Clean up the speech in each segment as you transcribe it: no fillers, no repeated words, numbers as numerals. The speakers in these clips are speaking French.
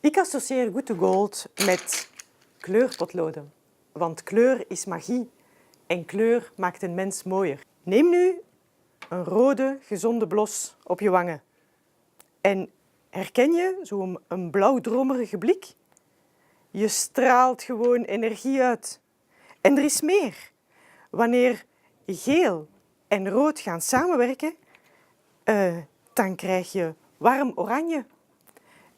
Ik associeer Good to Gold met kleurpotloden. Want kleur is magie en kleur maakt een mens mooier. Neem nu een rode, gezonde blos op je wangen. En herken je zo'n blauw-dromerige blik? Je straalt gewoon energie uit. En er is meer. Wanneer geel en rood gaan samenwerken, dan krijg je warm oranje.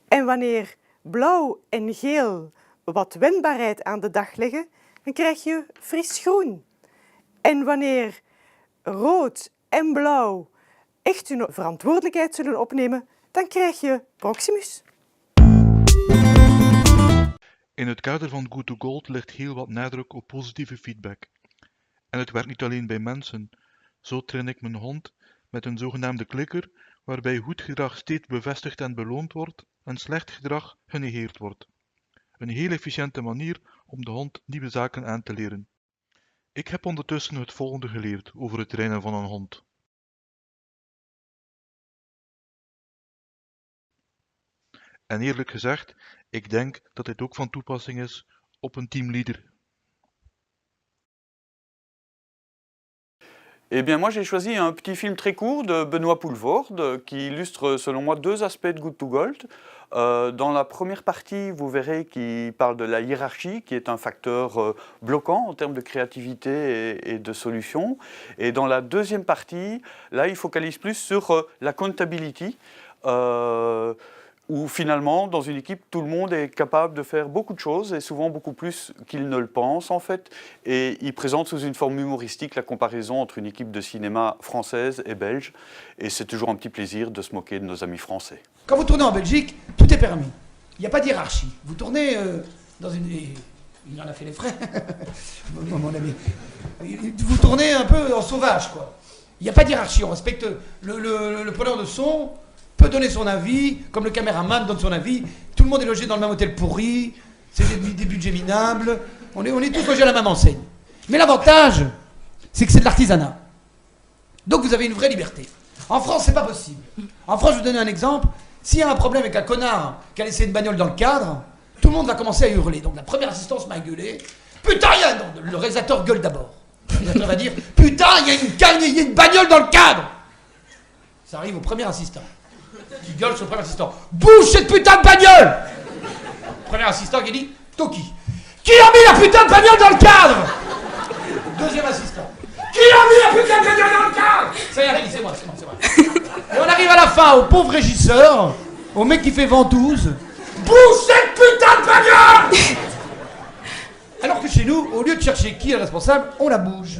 En wanneer blauw en geel wat wendbaarheid aan de dag leggen, dan krijg je fris groen. En wanneer rood en blauw echt hun verantwoordelijkheid zullen opnemen, dan krijg je Proximus. In het kader van Good to Gold ligt heel wat nadruk op positieve feedback. En het werkt niet alleen bij mensen. Zo train ik mijn hond met een zogenaamde klikker, waarbij goed gedrag steeds bevestigd en beloond wordt en slecht gedrag genegeerd wordt. Een heel efficiënte manier om de hond nieuwe zaken aan te leren. Ik heb ondertussen het volgende geleerd over het trainen van een hond. En eerlijk gezegd, ik denk dat dit ook van toepassing is op een teamleader. Eh bien, moi, j'ai choisi un petit film très court de Benoît Poelvoorde qui illustre, selon moi, deux aspects de Good to Gold. Dans la première partie, vous verrez qu'il parle de la hiérarchie, qui est un facteur bloquant en termes de créativité et de solutions. Et dans la deuxième partie, là, il focalise plus sur l'accountability, où finalement, dans une équipe, tout le monde est capable de faire beaucoup de choses, et souvent beaucoup plus qu'il ne le pense, en fait. Et il présente sous une forme humoristique la comparaison entre une équipe de cinéma française et belge. Et c'est toujours un petit plaisir de se moquer de nos amis français. Quand vous tournez en Belgique, tout est permis. Il n'y a pas de hiérarchie. Vous tournez dans une... Il en a fait les frais, mon ami. Vous tournez un peu en sauvage, quoi. Il n'y a pas de hiérarchie. On respecte le preneur de son, peut donner son avis, comme le caméraman donne son avis. Tout le monde est logé dans le même hôtel pourri, c'est des budgets minables. On est tous logés à la même enseigne. Mais l'avantage, c'est que c'est de l'artisanat. Donc vous avez une vraie liberté. En France, c'est pas possible. En France, je vous donne un exemple. S'il y a un problème avec un connard qui a laissé une bagnole dans le cadre, tout le monde va commencer à hurler. Donc la première assistance m'a gueulé. Putain, le réalisateur gueule d'abord. Le réalisateur va dire, putain, il y a une bagnole dans le cadre. Ça arrive au premier assistant. Qui gueule sur le premier assistant. Bouge cette putain de bagnole! Premier assistant qui dit, Toki. Qui a mis la putain de bagnole dans le cadre? Deuxième assistant. Qui a mis la putain de bagnole dans le cadre? Ça y est, c'est moi. Et on arrive à la fin au pauvre régisseur, au mec qui fait ventouse. Bouge cette putain de bagnole! Alors que chez nous, au lieu de chercher qui est le responsable, on la bouge.